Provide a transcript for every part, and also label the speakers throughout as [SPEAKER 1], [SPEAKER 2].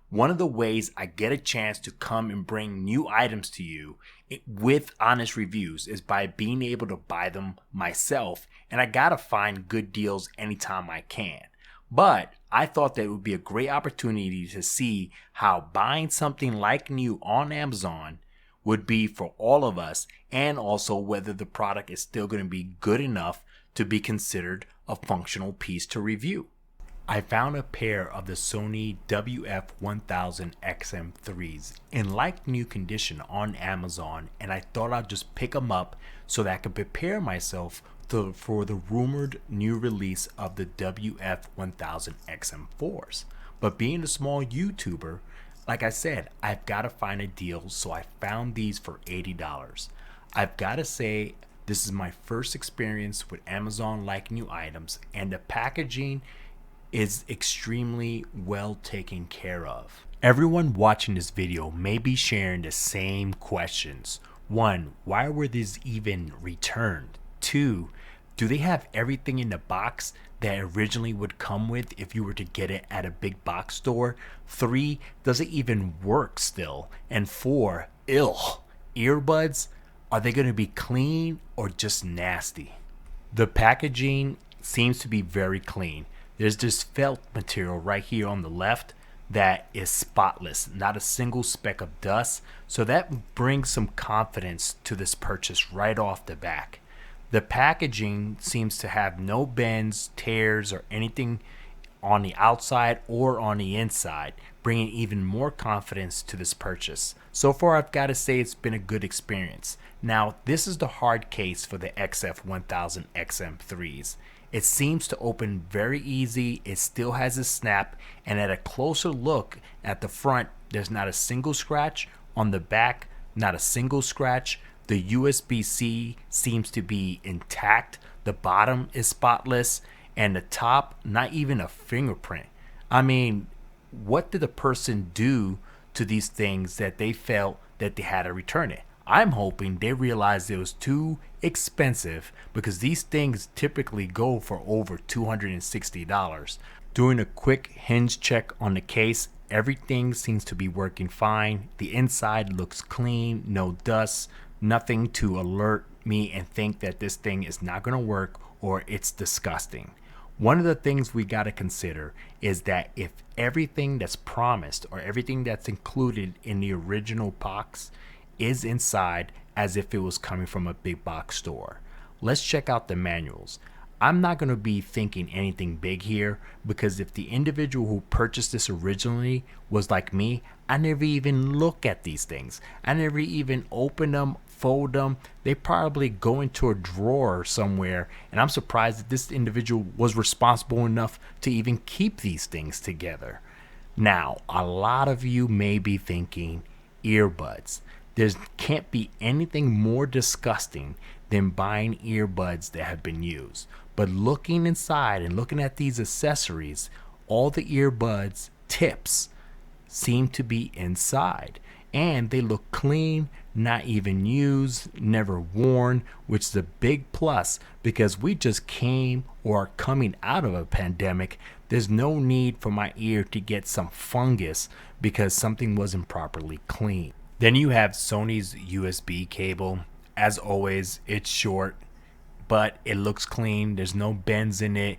[SPEAKER 1] One of the ways I get a chance to come and bring new items to you with honest reviews is by being able to buy them myself, and I gotta find good deals anytime I can. But I thought that it would be a great opportunity to see how buying something like new on Amazon would be for all of us, and also whether the product is still going to be good enough to be considered a functional piece to review. I found a pair of the Sony WF-1000 XM3s in like new condition on Amazon, and I thought I'd just pick them up so that I could prepare myself for the rumored new release of the WF-1000 XM4s. But being a small YouTuber, like I said, I've got to find a deal, so I found these for $80. I've got to say, this is my first experience with Amazon like new items, and the packaging is extremely well taken care of. Everyone watching this video may be sharing the same questions. 1, why were these even returned? 2, do they have everything in the box that originally would come with if you were to get it at a big box store? 3, does it even work still? And 4, earbuds, are they going to be clean or just nasty? The packaging seems to be very clean. There's this felt material right here on the left that is spotless, not a single speck of dust, so that brings some confidence to this purchase right off the back. The packaging seems to have no bends, tears, or anything on the outside or on the inside, bringing even more confidence to this purchase. So far, I've got to say it's been a good experience. Now, this is the hard case for the XF1000 XM3s. It seems to open very easy, it still has a snap, and at a closer look at the front, there's not a single scratch. On the back, not a single scratch. The USB-C seems to be intact. The bottom is spotless, and the top, not even a fingerprint. I mean, what did the person do to these things that they felt that they had to return it? I'm hoping they realized it was too expensive, because these things typically go for over $260. Doing a quick hinge check on the case, everything seems to be working fine. The inside looks clean, no dust, nothing to alert me and think that this thing is not going to work or it's disgusting. One of the things we got to consider is that if everything that's promised or everything that's included in the original box is inside as if it was coming from a big box store. Let's check out the manuals. I'm not going to be thinking anything big here, because if the individual who purchased this originally was like me, I never even look at these things. I never even open them, fold them. They probably go into a drawer somewhere, and I'm surprised that this individual was responsible enough to even keep these things together. Now, a lot of you may be thinking, earbuds. There can't be anything more disgusting than buying earbuds that have been used. But looking inside and looking at these accessories, all the earbuds tips seem to be inside. And they look clean, not even used, never worn, which is a big plus, because we just came or are coming out of a pandemic. There's no need for my ear to get some fungus because something wasn't properly cleaned. Then you have Sony's USB cable. As always, it's short, but it looks clean. There's no bends in it.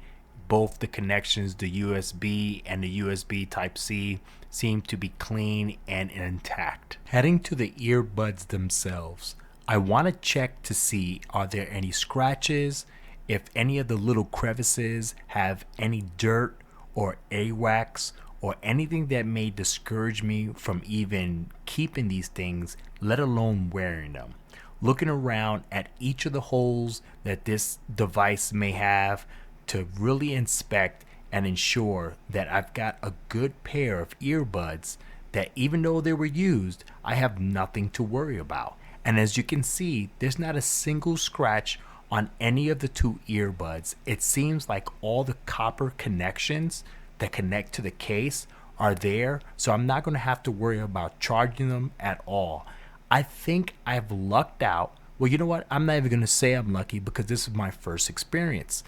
[SPEAKER 1] Both the connections, the USB and the USB Type-C, seem to be clean and intact. Heading to the earbuds themselves, I want to check to see, are there any scratches, if any of the little crevices have any dirt or earwax or anything that may discourage me from even keeping these things, let alone wearing them. Looking around at each of the holes that this device may have to really inspect and ensure that I've got a good pair of earbuds that, even though they were used, I have nothing to worry about. And as you can see, there's not a single scratch on any of the two earbuds. It seems like all the copper connections that connect to the case are there, so I'm not going to have to worry about charging them at all. I think I've lucked out. Well, you know what? I'm not even going to say I'm lucky, because this is my first experience.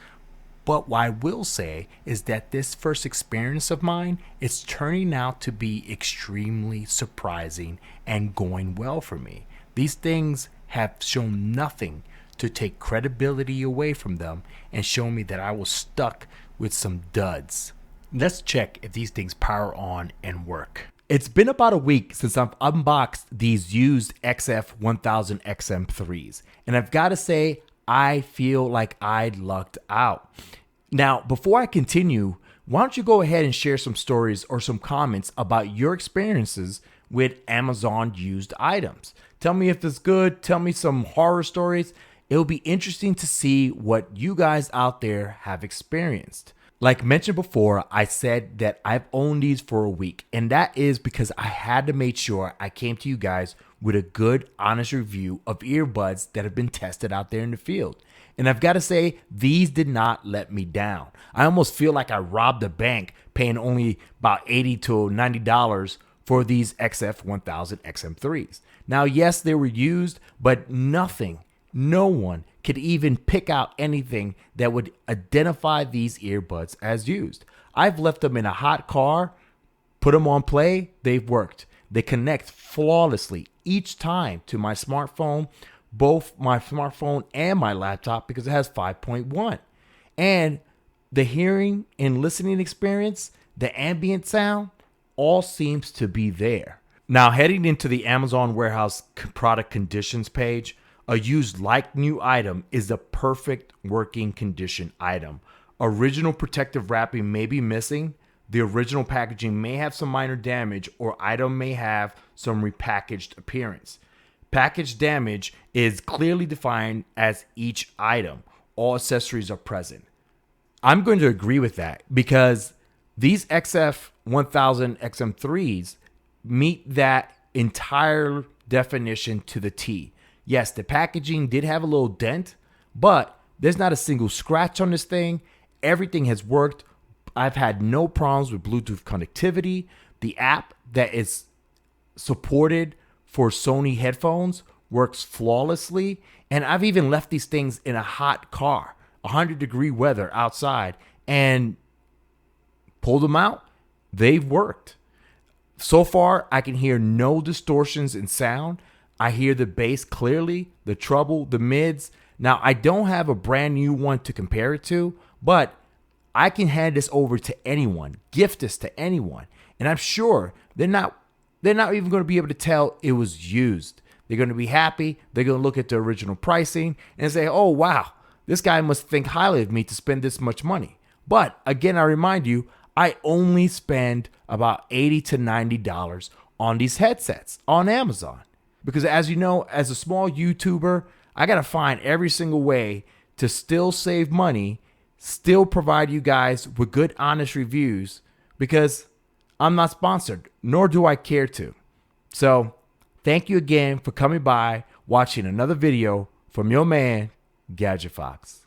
[SPEAKER 1] But what I will say is that this first experience of mine is turning out to be extremely surprising and going well for me. These things have shown nothing to take credibility away from them and show me that I was stuck with some duds. Let's check if these things power on and work. It's been about a week since I've unboxed these used XF1000 XM3s, and I've got to say, I feel like I'd lucked out. Now, before I continue, why don't you go ahead and share some stories or some comments about your experiences with Amazon used items. Tell me if it's good, tell me some horror stories. It'll be interesting to see what you guys out there have experienced. Like mentioned before, I said that I've owned these for a week, and that is because I had to make sure I came to you guys with a good, honest review of earbuds that have been tested out there in the field. And I've got to say, these did not let me down. I almost feel like I robbed a bank paying only about $80 to $90 for these XF1000 XM3s. Now, yes, they were used, but no one could even pick out anything that would identify these earbuds as used. I've left them in a hot car, put them on play, they've worked. They connect flawlessly each time to my smartphone, both my smartphone and my laptop, because it has 5.1. And the hearing and listening experience, the ambient sound, all seems to be there. Now, heading into the Amazon warehouse product conditions page, a used like new item is the perfect working condition item. Original protective wrapping may be missing. The original packaging may have some minor damage, or item may have some repackaged appearance. Package damage is clearly defined as each item. All accessories are present. I'm going to agree with that because these XF1000 XM3s meet that entire definition to the T. Yes, the packaging did have a little dent, but there's not a single scratch on this thing. Everything has worked. I've had no problems with Bluetooth connectivity. The app that is supported for Sony headphones works flawlessly. And I've even left these things in a hot car, 100-degree weather outside, and pulled them out. They've worked. So far, I can hear no distortions in sound. I hear the bass clearly, the treble, the mids. Now, I don't have a brand new one to compare it to, but I can hand this over to anyone, gift this to anyone, and I'm sure they're not even going to be able to tell it was used. They're going to be happy. They're going to look at the original pricing and say, oh, wow, this guy must think highly of me to spend this much money. But again, I remind you, I only spend about $80 to $90 on these headsets on Amazon. Because as you know, as a small YouTuber, I got to find every single way to still save money, still provide you guys with good, honest reviews, because I'm not sponsored, nor do I care to. So thank you again for coming by, watching another video from your man, Gadget Fox.